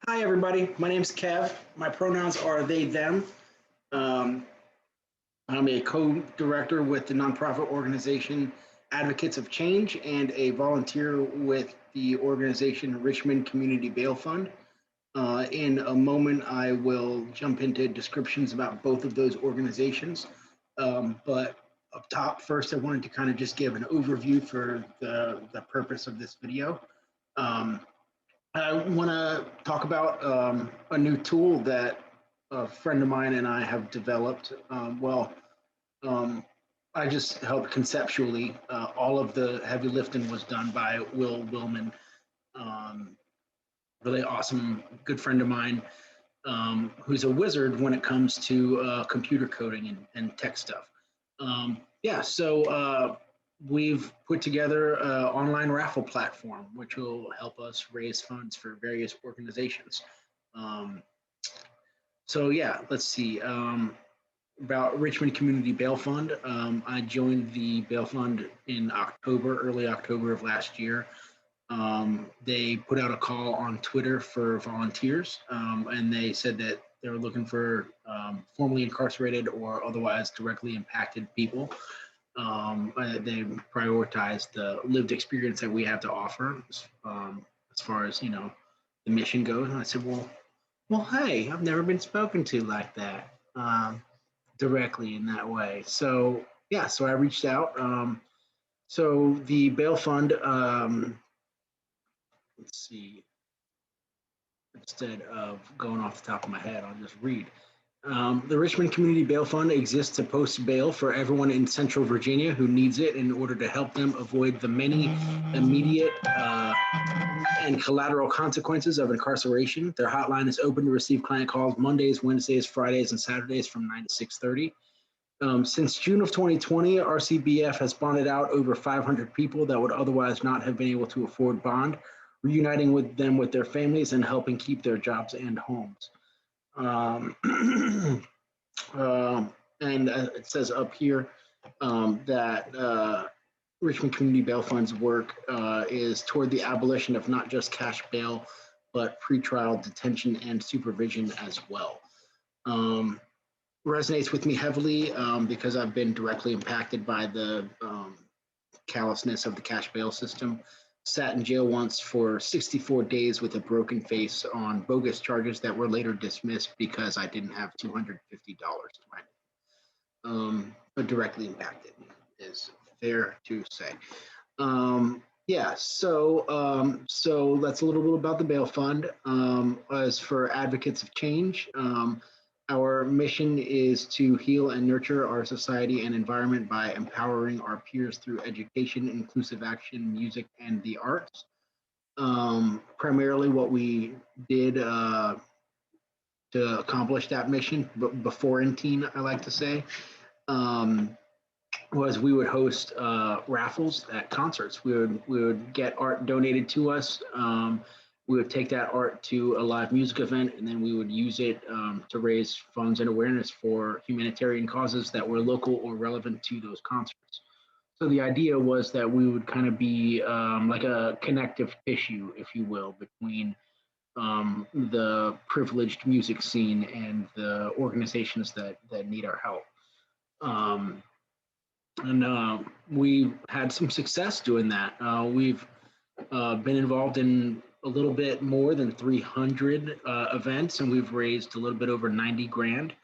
Hi, everybody. My name's Kev. My pronouns are they, them. Um, I'm a co director with the nonprofit organization Advocates of Change and a volunteer with the organization Richmond Community Bail Fund. In a moment, I will jump into descriptions about both of those organizations. But up top, first, I wanted to kind of just give an overview for the purpose of this video. Um, I want to talk about a new tool that a friend of mine and I have developed. Um, I just helped conceptually. All of the heavy lifting was done by Will Willman, um, really awesome, good friend of mine, who's a wizard when it comes to computer coding and tech stuff. So we've put together an online raffle platform, which will help us raise funds for various organizations. Um, let's see. About Richmond Community Bail Fund. I joined the bail fund in October, early October of last year. They put out a call on Twitter for volunteers, and they said that they were looking for formerly incarcerated or otherwise directly impacted people. They prioritize the lived experience that we have to offer, as far as the mission goes. And I said, well, hey, I've never been spoken to like that, directly in that way. So I reached out. So the bail fund. Let's see. Instead of going off the top of my head, I'll just read. The Richmond Community Bail Fund exists to post bail for everyone in Central Virginia who needs it in order to help them avoid the many immediate and collateral consequences of incarceration. Their hotline is open to receive client calls Mondays, Wednesdays, Fridays, and Saturdays from 9 to 6:30. Since June of 2020, RCBF has bonded out over 500 people that would otherwise not have been able to afford bond, reuniting with them with their families and helping keep their jobs and homes. Um, and it says up here that Richmond Community Bail Fund's work is toward the abolition of not just cash bail, but pretrial detention and supervision as well. Resonates with me heavily because I've been directly impacted by the callousness of the cash bail system. Sat in jail once for 64 days with a broken face on bogus charges that were later dismissed because I didn't have $250 to my but directly impacted is fair to say. So that's a little bit about the bail fund. As for Advocates of Change, our mission is to heal and nurture our society and environment by empowering our peers through education, inclusive action, music, and the arts. Primarily, what we did to accomplish that mission, but before in teen, I like to say, um, was we would host raffles at concerts. We would get art donated to us. We would take that art to a live music event, and then we would use it to raise funds and awareness for humanitarian causes that were local or relevant to those concerts. So the idea was that we would kind of be like a connective tissue, if you will, between the privileged music scene and the organizations that need our help. Um, and we had some success doing that. We've been involved in a little bit more than 300 events, and we've raised a little bit over 90 grand.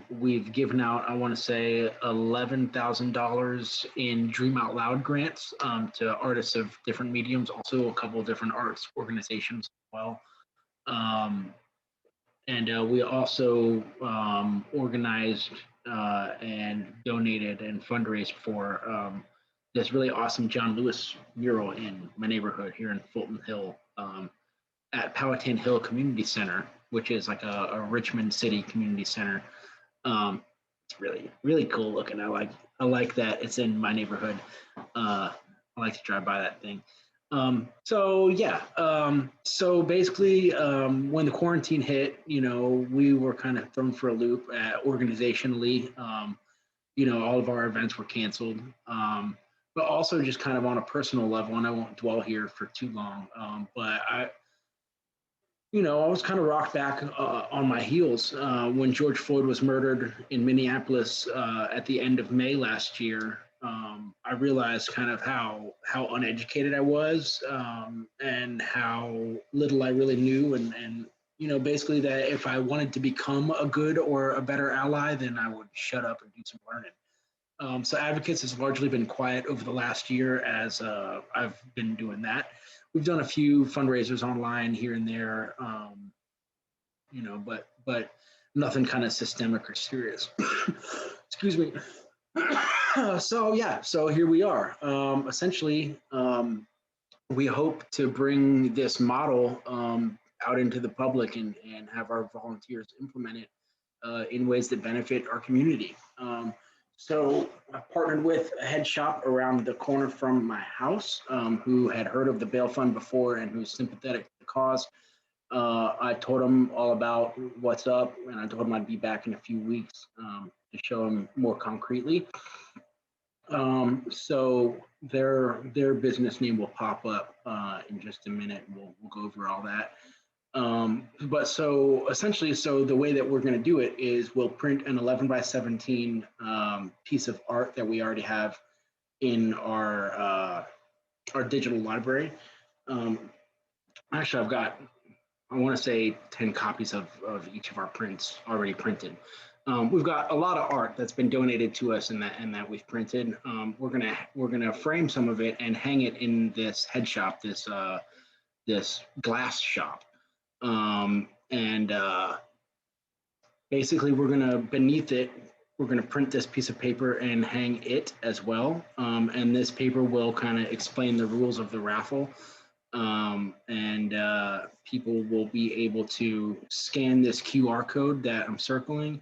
We've given out, I want to say, $11,000 in Dream Out Loud grants to artists of different mediums, also a couple of different arts organizations as well. Um, and we also organized and donated and fundraised for this really awesome John Lewis mural in my neighborhood here in Fulton Hill, at Powhatan Hill Community Center, which is like a Richmond City community center. It's really, really cool looking. I like that it's in my neighborhood. I like to drive by that thing. So basically, when the quarantine hit, we were kind of thrown for a loop organizationally. All of our events were canceled, but also just kind of on a personal level, and I won't dwell here for too long. But I was kind of rocked back on my heels when George Floyd was murdered in Minneapolis at the end of May last year. I realized kind of how uneducated I was, and how little I really knew, and basically that if I wanted to become a good or a better ally, then I would shut up and do some learning. So Advocates has largely been quiet over the last year as I've been doing that. We've done a few fundraisers online here and there, but nothing kind of systemic or serious. Excuse me. So here we are. Essentially, we hope to bring this model out into the public and have our volunteers implement it in ways that benefit our community. So I partnered with a head shop around the corner from my house, who had heard of the bail fund before and who's sympathetic to the cause. I told him all about what's up, and I told him I'd be back in a few weeks to show him more concretely. So their business name will pop up in just a minute. We'll go over all that. But so essentially, so the way that we're going to do it is we'll print an 11 by 17 piece of art that we already have in our digital library. Actually, I've got, I want to say 10 copies of each of our prints already printed. We've got a lot of art that's been donated to us and that we've printed. We're gonna frame some of it and hang it in this head shop, this glass shop. And basically we're gonna, beneath it, we're gonna print this piece of paper and hang it as well. And this paper will kind of explain the rules of the raffle. And people will be able to scan this QR code that I'm circling,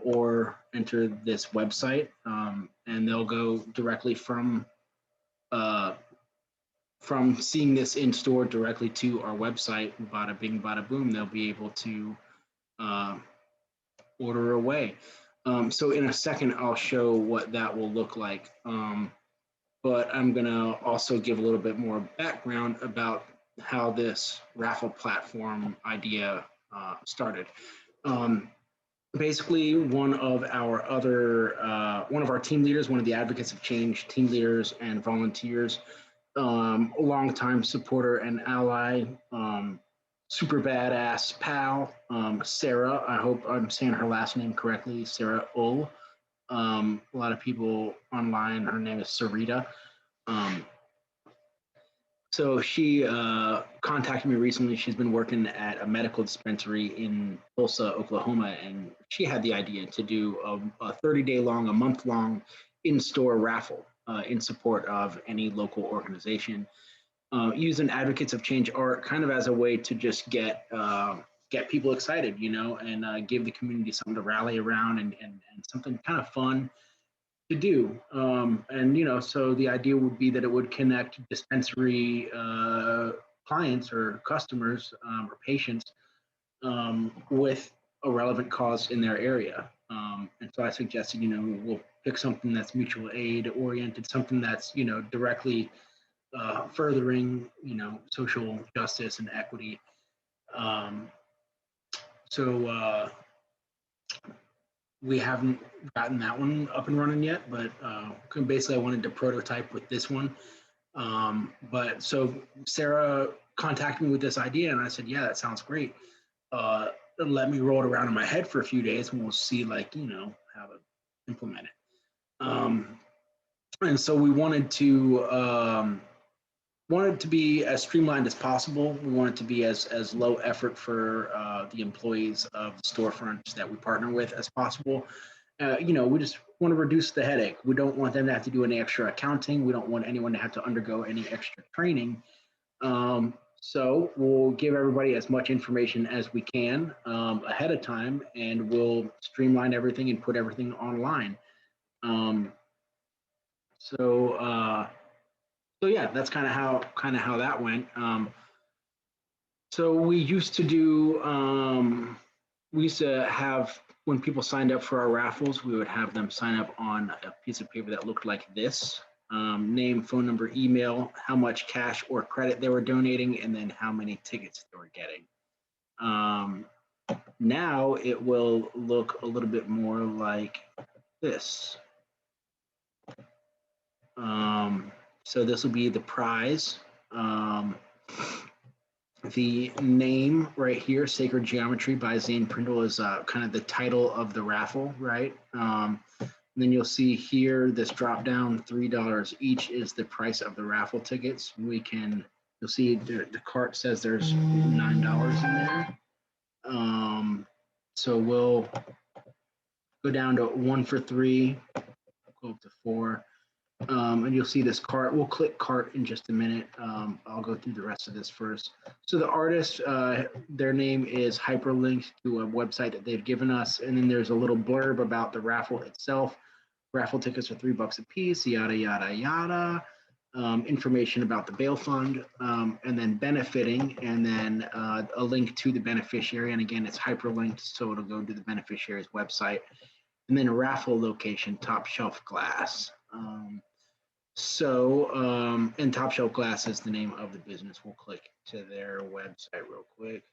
or enter this website, and they'll go directly from seeing this in store directly to our website. Bada bing, bada boom. They'll be able to order away. So in a second, I'll show what that will look like. But I'm gonna also give a little bit more background about how this raffle platform idea started. Basically, one of our team leaders, one of the Advocates of Change team leaders and volunteers, a longtime supporter and ally, super badass pal, Sarah. I hope I'm saying her last name correctly, Sarah Ull. A lot of people online, her name is Sarita. So she contacted me recently. She's been working at a medical dispensary in Tulsa, Oklahoma, and she had the idea to do a 30-day long, a month-long in-store raffle in support of any local organization, using Advocates of Change art kind of as a way to just get people excited, and give the community something to rally around and something kind of fun to do. And so the idea would be that it would connect dispensary clients or customers or patients with a relevant cause in their area. And so I suggested, we'll pick something that's mutual aid oriented, something that's, directly furthering, social justice and equity. So we haven't gotten that one up and running yet, but basically I wanted to prototype with this one. But so Sarah contacted me with this idea, and I said, yeah, that sounds great. Let me roll it around in my head for a few days, and we'll see, how to implement it. And so we wanted to be as streamlined as possible. We want it to be as low effort for the employees of the storefronts that we partner with as possible. We just want to reduce the headache. We don't want them to have to do any extra accounting. We don't want anyone to have to undergo any extra training. So we'll give everybody as much information as we can ahead of time, and we'll streamline everything and put everything online. So yeah, that's kind of how that went. So we used to have, when people signed up for our raffles, we would have them sign up on a piece of paper that looked like this: name, phone number, email, how much cash or credit they were donating, and then how many tickets they were getting. Now it will look a little bit more like this. So this will be the prize. The name right here, Sacred Geometry by Zane Prindle, is kind of the title of the raffle, right? Then you'll see here this drop down, $3 each is the price of the raffle tickets. You'll see the cart says there's $9 in there. So we'll go down to 1 for 3, go up to 4. And you'll see this cart. We'll click cart in just a minute. I'll go through the rest of this first. So the artist, their name is hyperlinked to a website that they've given us. And then there's a little blurb about the raffle itself. Raffle tickets are $3 a piece, yada, yada, yada. Information about the bail fund, and then benefiting, and then a link to the beneficiary. And again, it's hyperlinked, so it'll go to the beneficiary's website. And then a raffle location, Top Shelf Glass. And Top Shelf Glass is the name of the business. We'll click to their website real quick.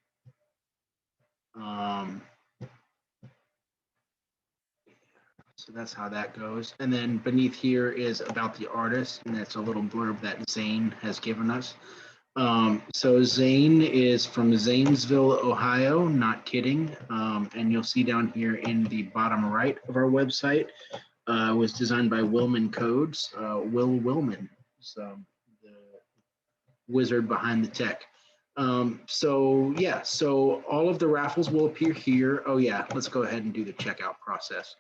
So that's how that goes. And then beneath here is about the artist, and that's a little blurb that Zane has given us. So Zane is from Zanesville, Ohio, not kidding. And you'll see down here in the bottom right of our website, was designed by Willman Codes. Will Willman, so the wizard behind the tech. So all of the raffles will appear here. Oh yeah, let's go ahead and do the checkout process.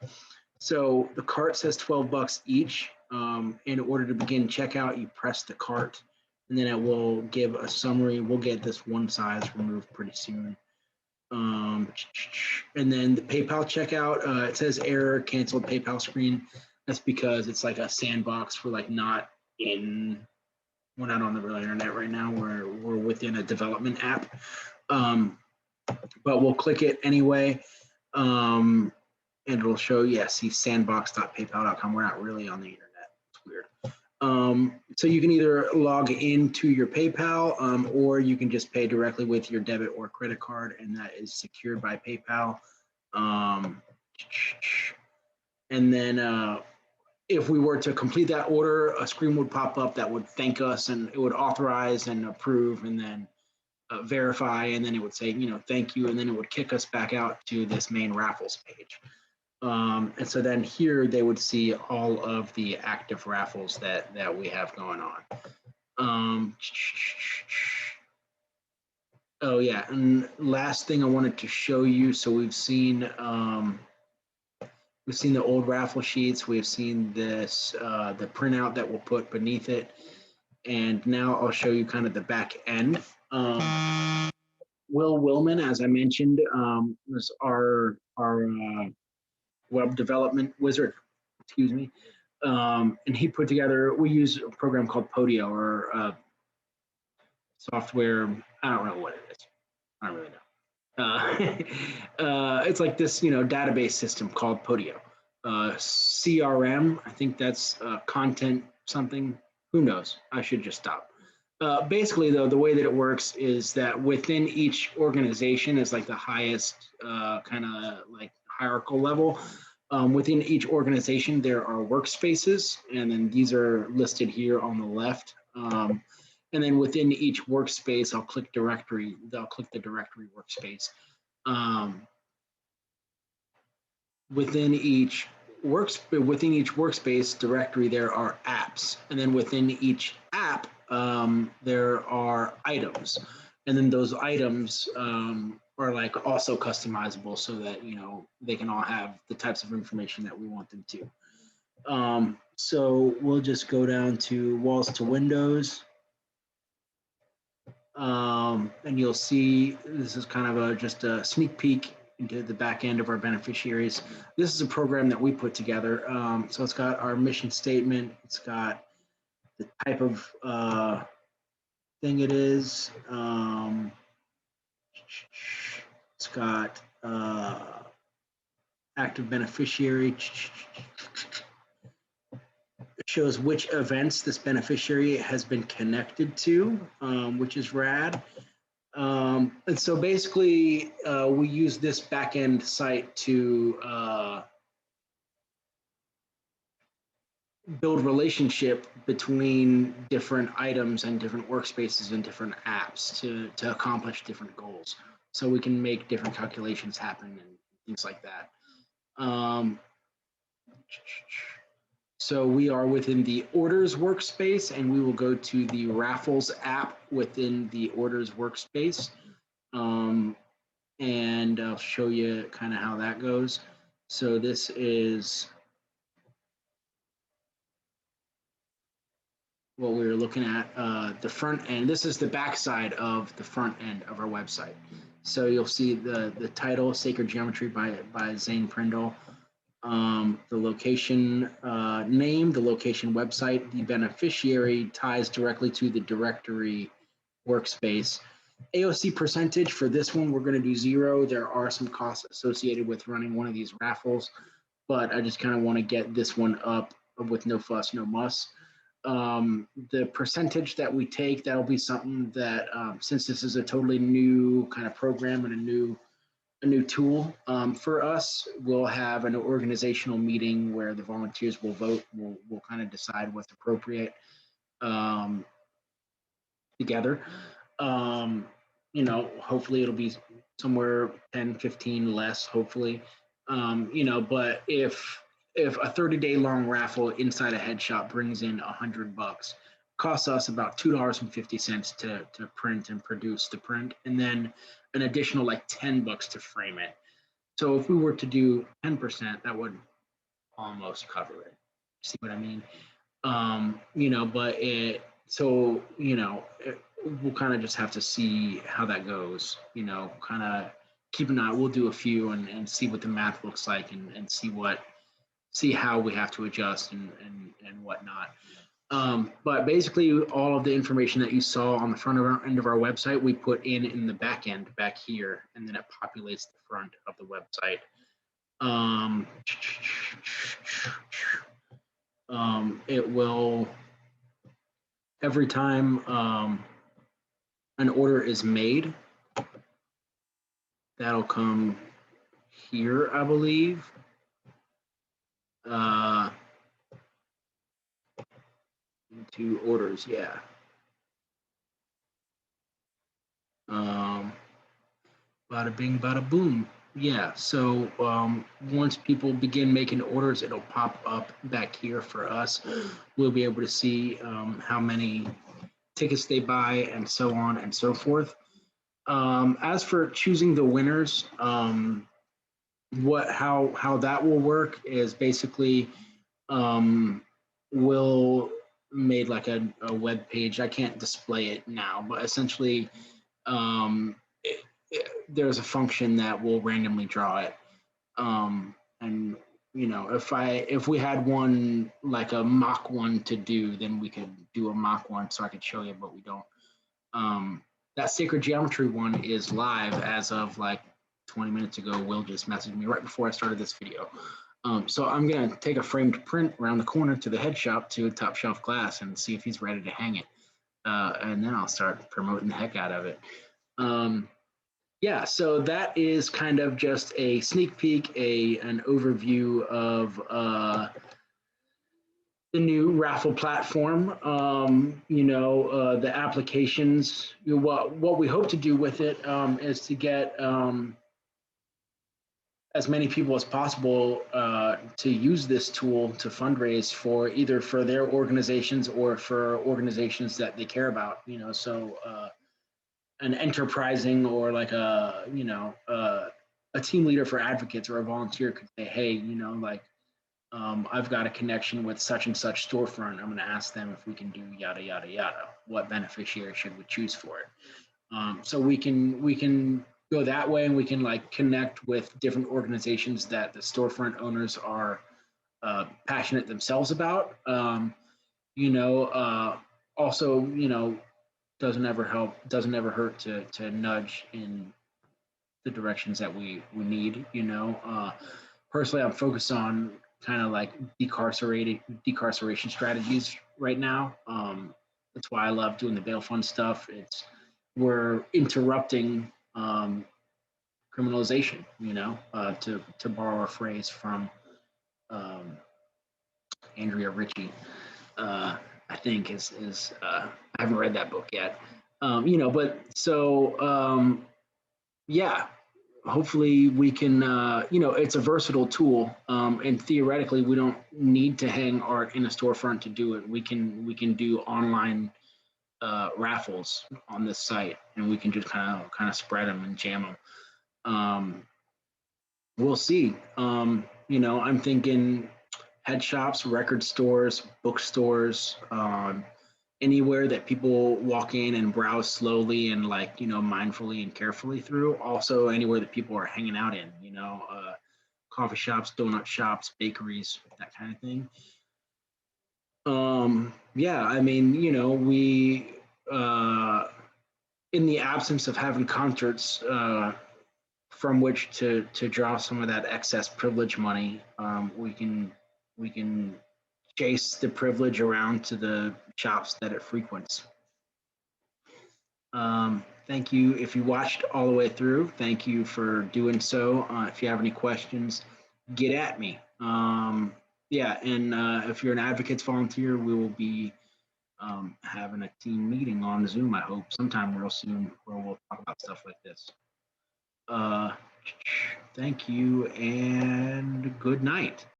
So the cart says $12 each. In order to begin checkout, you press the cart, and then it will give a summary. We'll get this one size removed pretty soon. And then the PayPal checkout, it says error, canceled PayPal screen. That's because it's like a sandbox for like we're not on the real internet right now. We're within a development app. But we'll click it anyway. And it'll show, see sandbox.paypal.com. We're not really on the internet. It's weird. So you can either log into your PayPal, or you can just pay directly with your debit or credit card, and that is secured by PayPal. And then if we were to complete that order, a screen would pop up that would thank us, and it would authorize and approve, and then verify, and then it would say, thank you, and then it would kick us back out to this main raffles page. And so then here they would see all of the active raffles that we have going on. Oh yeah, and last thing I wanted to show you. So we've seen the old raffle sheets. We've seen this the printout that we'll put beneath it, and now I'll show you kind of the back end. Will Willman, as I mentioned, was our web development wizard, and he put together, we use a program called Podio, or software, I don't know what it is. I don't really know. It's like this, database system called Podio. CRM, I think that's content something, who knows? I should just stop. Basically, though, the way that it works is that within each organization is like the highest kind of like hierarchical level. Within each organization, there are workspaces, and then these are listed here on the left. And then within each workspace, I'll click directory. I'll click the directory workspace. Within each workspace directory, there are apps, and then within each app, there are items, and then those items are like also customizable so that they can all have the types of information that we want them to. So we'll just go down to walls to windows, and you'll see this is kind of just a sneak peek into the back end of our beneficiaries. This is a program that we put together. So it's got our mission statement. It's got the type of thing it is. It's got active beneficiary. It shows which events this beneficiary has been connected to, which is rad. And so basically, we use this backend site to build relationship between different items and different workspaces and different apps to accomplish different goals. So we can make different calculations happen and things like that. Um, so we are within the orders workspace, and we will go to the Raffles app within the orders workspace. And I'll show you kind of how that goes. So this is what we were looking at, the front end. This is the back side of the front end of our website. So you'll see the title, Sacred Geometry by Zane Prindle, the location name, the location website, the beneficiary ties directly to the directory workspace. AOC percentage for this one, we're going to do 0. There are some costs associated with running one of these raffles, but I just kind of want to get this one up with no fuss, no muss. The percentage that we take, that'll be something that, since this is a totally new kind of program and a new tool for us, we'll have an organizational meeting where the volunteers will vote. We'll kind of decide what's appropriate together. You know, hopefully it'll be somewhere 10, 15 less, hopefully. You know, but if a 30-day long raffle inside a head shop brings in $100, costs us about $2.50 to print and produce the print, and then an additional like $10 to frame it. So if we were to do 10%, that would almost cover it. See what I mean? You know, but so, you know, we'll kind of just have to see how that goes, you know, kind of keep an eye. We'll do a few and see what the math looks like and see how we have to adjust and whatnot. But basically all of the information that you saw on the front of our end of our website, we put in the back end back here, and then it populates the front of the website. It will, every time an order is made, that'll come here, I believe. Into orders, yeah. Bada bing, bada boom. Yeah, so once people begin making orders, it'll pop up back here for us. We'll be able to see how many tickets they buy and so on and so forth. As for choosing the winners, how that will work is basically we'll made like a web page. I can't display it now, but essentially there's a function that will randomly draw it. And you know, if we had one like a mock one to do, then we could do a mock one so I could show you, but we don't. That Sacred Geometry one is live as of like 20 minutes ago. Will just messaged me right before I started this video. So I'm gonna take a framed print around the corner to the head shop to Top Shelf Glass and see if he's ready to hang it. And then I'll start promoting the heck out of it. Yeah, so that is kind of just a sneak peek, an overview of the new Raffle platform. You know, the applications. What we hope to do with it is to get as many people as possible to use this tool to fundraise for either for their organizations or for organizations that they care about. You know, so. An enterprising or like a, you know, a team leader for advocates or a volunteer could say, hey, you know, like I've got a connection with such and such storefront. I'm going to ask them if we can do yada yada yada. What beneficiary should we choose for it? So we can go that way, and we can like connect with different organizations that the storefront owners are passionate themselves about. You know, also, you know, doesn't ever hurt to nudge in the directions that we need, you know. Personally, I'm focused on kind of like decarceration strategies right now. That's why I love doing the bail fund stuff. It's we're interrupting criminalization, to borrow a phrase from um, Andrea Ritchie. I think is I haven't read that book yet. But so yeah, hopefully we can, it's a versatile tool, and theoretically we don't need to hang art in a storefront to do it. We can do online raffles on this site, and we can just kind of spread them and jam them. We'll see. I'm thinking head shops, record stores, bookstores, anywhere that people walk in and browse slowly and mindfully and carefully through. Also, anywhere that people are hanging out in, coffee shops, donut shops, bakeries, that kind of thing. Yeah, I mean, we in the absence of having concerts from which to draw some of that excess privilege money, we can chase the privilege around to the shops that it frequents. Thank you. If you watched all the way through, thank you for doing so. If you have any questions, get at me. Yeah, and if you're an advocates volunteer, we will be having a team meeting on Zoom, I hope, sometime real soon, where we'll talk about stuff like this. Uh, Thank you and good night.